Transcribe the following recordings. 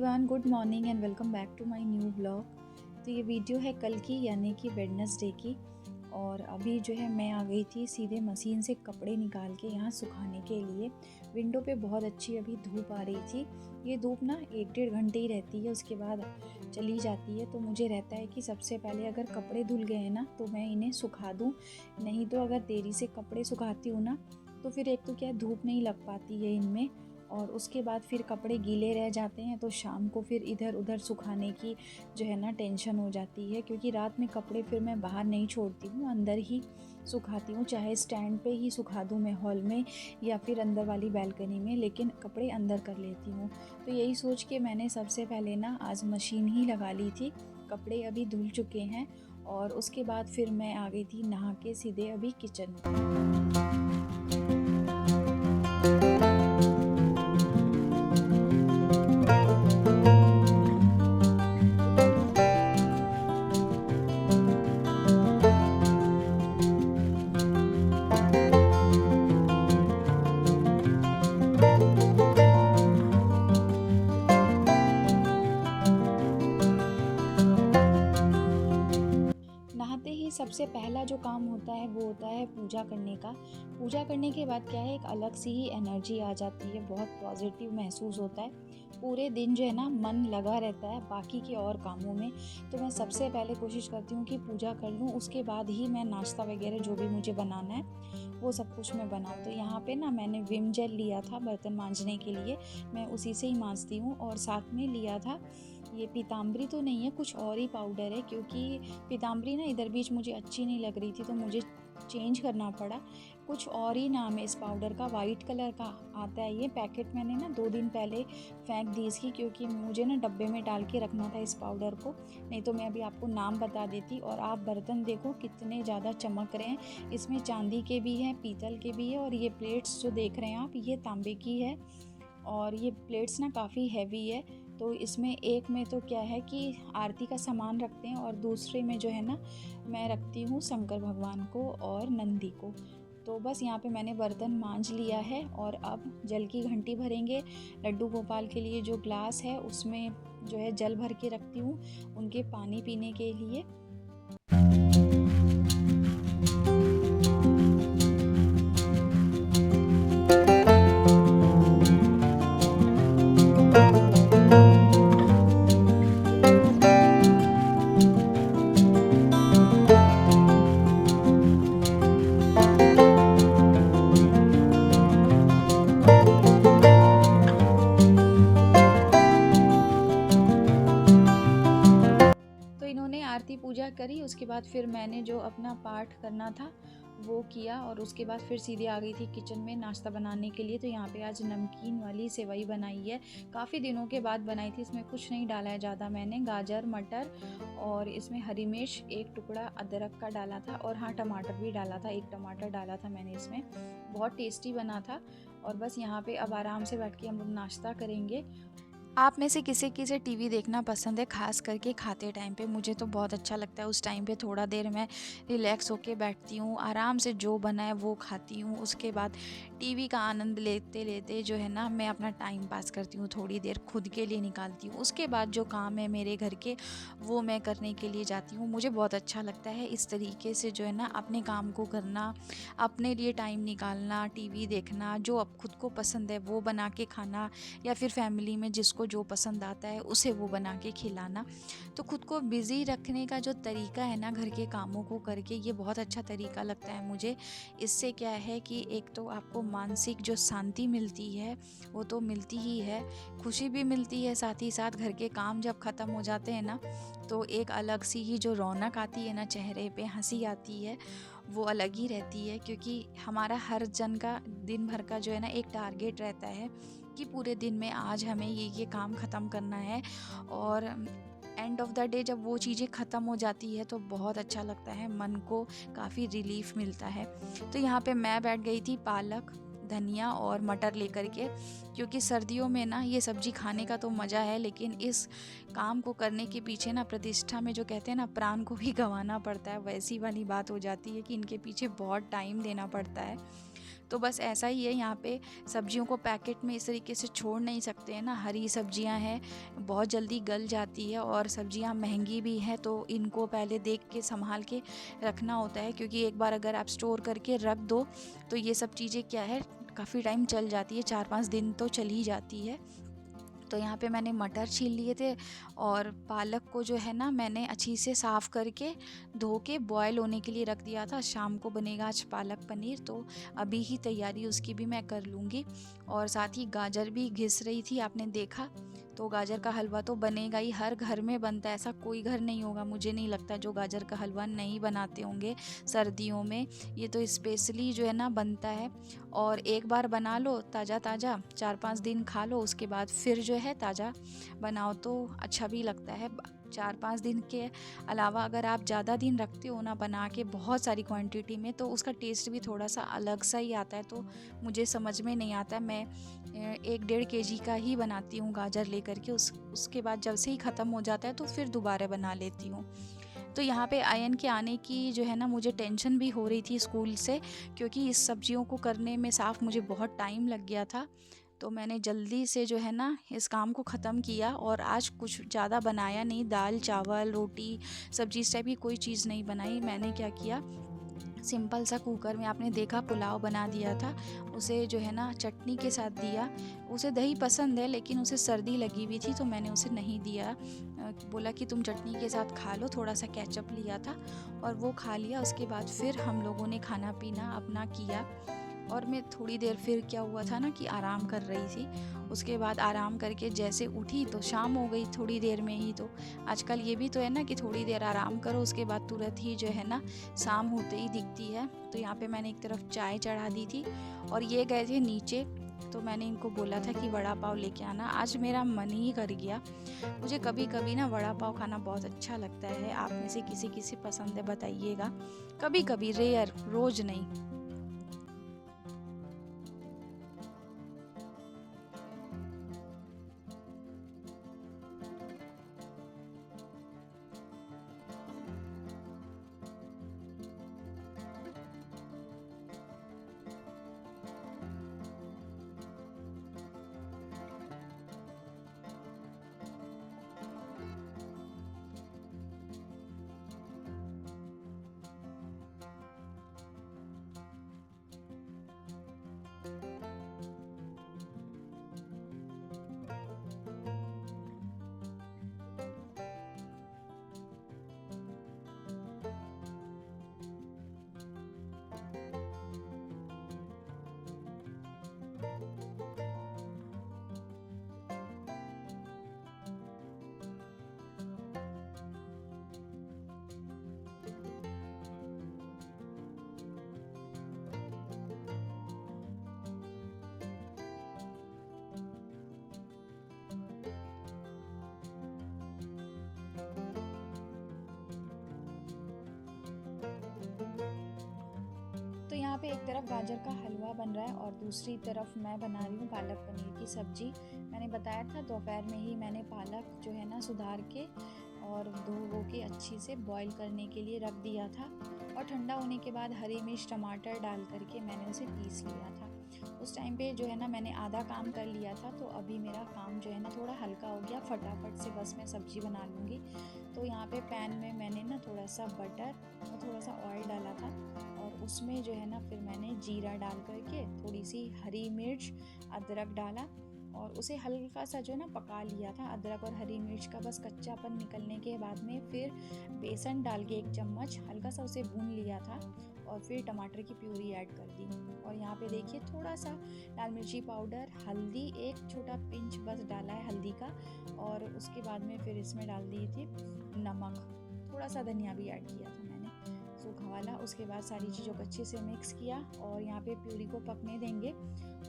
Everyone, good morning and welcome back to my new blog. तो ये video है कल की यानी कि वेडनेसडे की। और अभी जो है मैं आ गई थी सीधे मशीन से कपड़े निकाल के यहाँ सुखाने के लिए। विंडो पे बहुत अच्छी अभी धूप आ रही थी। ये धूप ना 1-1.5 घंटे ही रहती है, उसके बाद चली जाती है। तो मुझे रहता है कि सबसे पहले अगर कपड़े धुल गए हैं ना तो मैं इन्हें सुखा दूँ, नहीं तो अगर देरी से कपड़े सुखाती हूँ ना तो फिर एक तो क्या धूप नहीं लग पाती है इनमें, और उसके बाद फिर कपड़े गीले रह जाते हैं। तो शाम को फिर इधर उधर सुखाने की जो है ना टेंशन हो जाती है, क्योंकि रात में कपड़े फिर मैं बाहर नहीं छोड़ती हूँ, अंदर ही सुखाती हूँ। चाहे स्टैंड पे ही सुखा दूँ मैं हॉल में या फिर अंदर वाली बैल्कनी में, लेकिन कपड़े अंदर कर लेती हूँ। तो यही सोच के मैंने सबसे पहले ना आज मशीन ही लगा ली थी। कपड़े अभी धुल चुके हैं और उसके बाद फिर मैं आ गई थी नहा के सीधे अभी किचन में। नहाते ही सबसे पहला जो काम होता है वो होता है पूजा करने का। पूजा करने के बाद क्या है, एक अलग सी ही एनर्जी आ जाती है, बहुत पॉजिटिव महसूस होता है। पूरे दिन जो है ना मन लगा रहता है बाकी के और कामों में। तो मैं सबसे पहले कोशिश करती हूँ कि पूजा कर लूँ, उसके बाद ही मैं नाश्ता वगैरह जो भी मुझे बनाना है वो सब कुछ मैं बनाऊँ। तो यहाँ पे ना मैंने विम जेल लिया था बर्तन मांजने के लिए, मैं उसी से ही मांजती हूँ। और साथ में लिया था ये पीताम्बरी, तो नहीं है कुछ और ही पाउडर है, क्योंकि पीताम्बरी ना इधर बीच मुझे अच्छी नहीं लग रही थी तो मुझे चेंज करना पड़ा। कुछ और ही नाम है इस पाउडर का, वाइट कलर का आता है ये पैकेट। मैंने ना 2 दिन पहले फेंक दी इसकी, क्योंकि मुझे ना डब्बे में डाल के रखना था इस पाउडर को, नहीं तो मैं अभी आपको नाम बता देती। और आप बर्तन देखो कितने ज़्यादा चमक रहे हैं, इसमें चांदी के भी हैं, पीतल के भी है, और ये प्लेट्स जो देख रहे हैं आप ये तांबे की है। और ये प्लेट्स ना काफ़ी हैवी है। तो इसमें एक में तो क्या है कि आरती का सामान रखते हैं, और दूसरे में जो है ना मैं रखती हूँ शंकर भगवान को और नंदी को। तो बस यहाँ पे मैंने बर्तन मांज लिया है और अब जल की घंटी भरेंगे। लड्डू गोपाल के लिए जो ग्लास है उसमें जो है जल भर के रखती हूँ उनके पानी पीने के लिए। तो इन्होंने आरती पूजा करी, उसके बाद फिर मैंने जो अपना पाठ करना था वो किया, और उसके बाद फिर सीधे आ गई थी किचन में नाश्ता बनाने के लिए। तो यहाँ पे आज नमकीन वाली सेवई बनाई है, काफ़ी दिनों के बाद बनाई थी। इसमें कुछ नहीं डाला है ज़्यादा, मैंने गाजर मटर और इसमें हरी मिर्च, एक टुकड़ा अदरक का डाला था, और हाँ टमाटर भी डाला था, 1 टमाटर डाला था मैंने इसमें। बहुत टेस्टी बना था। और बस यहाँ पे अब आराम से बैठ के हम लोग नाश्ता करेंगे। आप में से किसे टीवी देखना पसंद है, ख़ास करके खाते टाइम पे? मुझे तो बहुत अच्छा लगता है, उस टाइम पे थोड़ा देर मैं रिलैक्स होके बैठती हूँ, आराम से जो बना है वो खाती हूँ। उसके बाद टीवी का आनंद लेते लेते जो है ना मैं अपना टाइम पास करती हूँ, थोड़ी देर खुद के लिए निकालती हूँ। उसके बाद जो काम है मेरे घर के वो मैं करने के लिए जाती हूँ। मुझे बहुत अच्छा लगता है इस तरीके से जो है ना अपने काम को करना, अपने लिए टाइम निकालना, टीवी देखना, जो अब खुद को पसंद है वो बना के खाना, या फिर फैमिली में जिसको जो पसंद आता है उसे वो बना के खिलाना। तो खुद को बिज़ी रखने का जो तरीका है ना घर के कामों को करके, ये बहुत अच्छा तरीका लगता है मुझे। इससे क्या है कि एक तो आपको मानसिक जो शांति मिलती है वो तो मिलती ही है, खुशी भी मिलती है, साथ ही साथ घर के काम जब ख़त्म हो जाते हैं ना तो एक अलग सी ही जो रौनक आती है ना, चेहरे पे हंसी आती है, वो अलग ही रहती है। क्योंकि हमारा हर जन का दिन भर का जो है ना एक टारगेट रहता है कि पूरे दिन में आज हमें ये काम ख़त्म करना है, और एंड ऑफ द डे जब वो चीज़ें ख़त्म हो जाती है तो बहुत अच्छा लगता है, मन को काफ़ी रिलीफ मिलता है। तो यहाँ पे मैं बैठ गई थी पालक, धनिया और मटर लेकर के, क्योंकि सर्दियों में ना ये सब्ज़ी खाने का तो मज़ा है, लेकिन इस काम को करने के पीछे ना प्रतिष्ठा में जो कहते हैं ना प्राण को भी गंवाना पड़ता है, वैसी वाली बात हो जाती है कि इनके पीछे बहुत टाइम देना पड़ता है। तो बस ऐसा ही है यहाँ पे, सब्जियों को पैकेट में इस तरीके से छोड़ नहीं सकते हैं ना। हरी सब्जियाँ हैं, बहुत जल्दी गल जाती है और सब्जियाँ महंगी भी हैं, तो इनको पहले देख के संभाल के रखना होता है, क्योंकि एक बार अगर आप स्टोर करके रख दो तो ये सब चीज़ें क्या है काफ़ी टाइम चल जाती है, 4-5 दिन तो चल ही जाती है। तो यहाँ पे मैंने मटर छील लिए थे और पालक को जो है ना मैंने अच्छी से साफ़ करके धो के बॉयल होने के लिए रख दिया था। शाम को बनेगा आज पालक पनीर, तो अभी ही तैयारी उसकी भी मैं कर लूँगी। और साथ ही गाजर भी घिस रही थी, आपने देखा। तो गाजर का हलवा तो बनेगा ही, हर घर में बनता है, ऐसा कोई घर नहीं होगा मुझे नहीं लगता जो गाजर का हलवा नहीं बनाते होंगे सर्दियों में। ये तो स्पेशली जो है ना बनता है, और एक बार बना लो ताज़ा ताज़ा, 4-5 दिन खा लो, उसके बाद फिर जो है ताज़ा बनाओ तो अच्छा भी लगता है। 4-5 दिन के अलावा अगर आप ज़्यादा दिन रखते हो ना बना के बहुत सारी क्वांटिटी में, तो उसका टेस्ट भी थोड़ा सा अलग सा ही आता है। तो मुझे समझ में नहीं आता, मैं 1-1.5 केजी का ही बनाती हूँ गाजर लेकर के, उसके बाद जब से ही ख़त्म हो जाता है तो फिर दोबारा बना लेती हूँ। तो यहाँ पे आयन के आने की जो है ना मुझे टेंशन भी हो रही थी स्कूल से, क्योंकि इस सब्जियों को करने में साफ़ मुझे बहुत टाइम लग गया था। तो मैंने जल्दी से जो है ना इस काम को ख़त्म किया, और आज कुछ ज़्यादा बनाया नहीं, दाल चावल रोटी सब्जी इस टाइप की कोई चीज़ नहीं बनाई। मैंने क्या किया, सिंपल सा कुकर में आपने देखा पुलाव बना दिया था, उसे जो है ना चटनी के साथ दिया। उसे दही पसंद है लेकिन उसे सर्दी लगी हुई थी तो मैंने उसे नहीं दिया, बोला कि तुम चटनी के साथ खा लो, थोड़ा सा केचप लिया था और वो खा लिया। उसके बाद फिर हम लोगों ने खाना पीना अपना किया, और मैं थोड़ी देर फिर क्या हुआ था ना कि आराम कर रही थी। उसके बाद आराम करके जैसे उठी तो शाम हो गई थोड़ी देर में ही। तो आजकल ये भी तो है ना कि थोड़ी देर आराम करो उसके बाद तुरंत ही जो है ना शाम होते ही दिखती है। तो यहाँ पे मैंने एक तरफ चाय चढ़ा दी थी और ये गए थे नीचे, तो मैंने इनको बोला था कि वड़ा पाव लेके आना। आज मेरा मन ही कर गया, मुझे कभी कभी ना वड़ा पाव खाना बहुत अच्छा लगता है। आप में से किसी किसी पसंद है बताइएगा, कभी कभी, रेयर, रोज़ नहीं। तो यहाँ पे एक तरफ गाजर का हलवा बन रहा है और दूसरी तरफ मैं बना रही हूँ पालक पनीर की सब्ज़ी। मैंने बताया था दोपहर में ही मैंने पालक जो है ना सुधार के और धो वो के अच्छी से बॉईल करने के लिए रख दिया था, और ठंडा होने के बाद हरी मिर्च टमाटर डाल करके मैंने उसे पीस लिया था। उस टाइम पे जो है ना मैंने आधा काम कर लिया था, तो अभी मेरा काम जो है ना थोड़ा हल्का हो गया, फटाफट से बस मैं सब्ज़ी बना लूँगी। तो यहाँ पे पैन में मैंने ना थोड़ा सा बटर और थोड़ा सा ऑयल डाला था, और उसमें जो है ना फिर मैंने जीरा डाल करके थोड़ी सी हरी मिर्च अदरक डाला और उसे हल्का सा जो है ना पका लिया था। अदरक और हरी मिर्च का बस कच्चापन निकलने के बाद में फिर बेसन डाल के 1 चम्मच हल्का सा उसे भून लिया था, और फिर टमाटर की प्यूरी ऐड कर दी। और यहाँ पे देखिए थोड़ा सा लाल मिर्ची पाउडर, हल्दी, एक छोटा पिंच बस डाला है हल्दी का, और उसके बाद में फिर इसमें डाल दिए थे नमक, थोड़ा सा धनिया भी ऐड किया था मैंने सूखा वाला। उसके बाद सारी चीज़ों को अच्छे से मिक्स किया और यहाँ पे प्यूरी को पकने देंगे।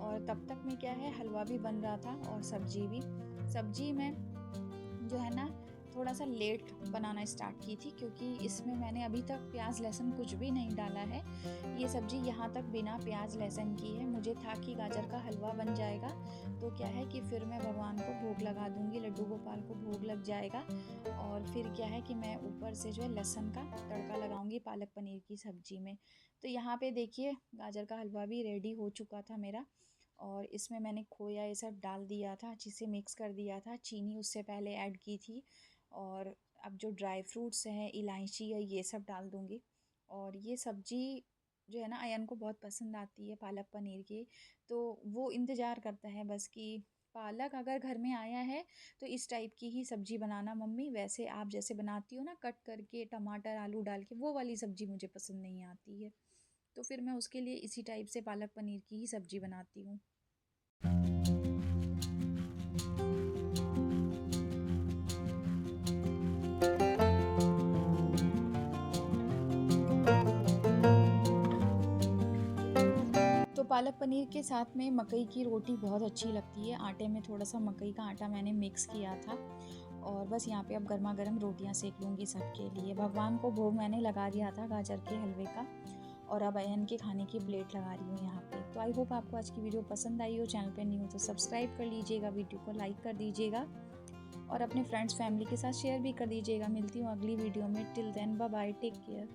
और तब तक में क्या है, हलवा भी बन रहा था और सब्जी भी। सब्जी में जो है ना थोड़ा थोड़ा सा लेट बनाना स्टार्ट की थी, क्योंकि इसमें मैंने अभी तक प्याज लहसुन कुछ भी नहीं डाला है। ये सब्ज़ी यहाँ तक बिना प्याज लहसुन की है। मुझे था कि गाजर का हलवा बन जाएगा, तो क्या है कि फिर मैं भगवान को भोग लगा दूँगी, लड्डू गोपाल को भोग लग जाएगा, और फिर क्या है कि मैं ऊपर से जो है लहसुन का तड़का लगाऊँगी पालक पनीर की सब्ज़ी में। तो यहाँ पे देखिए गाजर का हलवा भी रेडी हो चुका था मेरा, और इसमें मैंने खोया ये सब डाल दिया था, अच्छे से मिक्स कर दिया था, चीनी उससे पहले ऐड की थी, और अब जो ड्राई फ्रूट्स हैं, इलायची है, ये सब डाल दूँगी। और ये सब्ज़ी जो है ना अयन को बहुत पसंद आती है पालक पनीर की, तो वो इंतज़ार करता है बस कि पालक अगर घर में आया है तो इस टाइप की ही सब्ज़ी बनाना मम्मी, वैसे आप जैसे बनाती हो ना कट करके टमाटर आलू डाल के, वो वाली सब्ज़ी मुझे पसंद नहीं आती है। तो फिर मैं उसके लिए इसी टाइप से पालक पनीर की ही सब्ज़ी बनाती हूँ। तो पालक पनीर के साथ में मकई की रोटी बहुत अच्छी लगती है। आटे में थोड़ा-सा मकई का आटा मैंने मिक्स किया था, और बस यहाँ पे अब गरमा-गरम रोटियाँ सेक लूँगी सबके लिए। भगवान को भोग मैंने लगा दिया था गाजर के हलवे का, और अब अयन के खाने की प्लेट लगा रही हूँ यहाँ पे। तो आई होप आपको आज की वीडियो पसंद आई हो। चैनल पे न्यू हो तो सब्सक्राइब कर लीजिएगा, वीडियो को लाइक कर दीजिएगा, और अपने फ्रेंड्स फैमिली के साथ शेयर भी कर दीजिएगा। मिलती हूँ अगली वीडियो में। Till then bye bye, take care.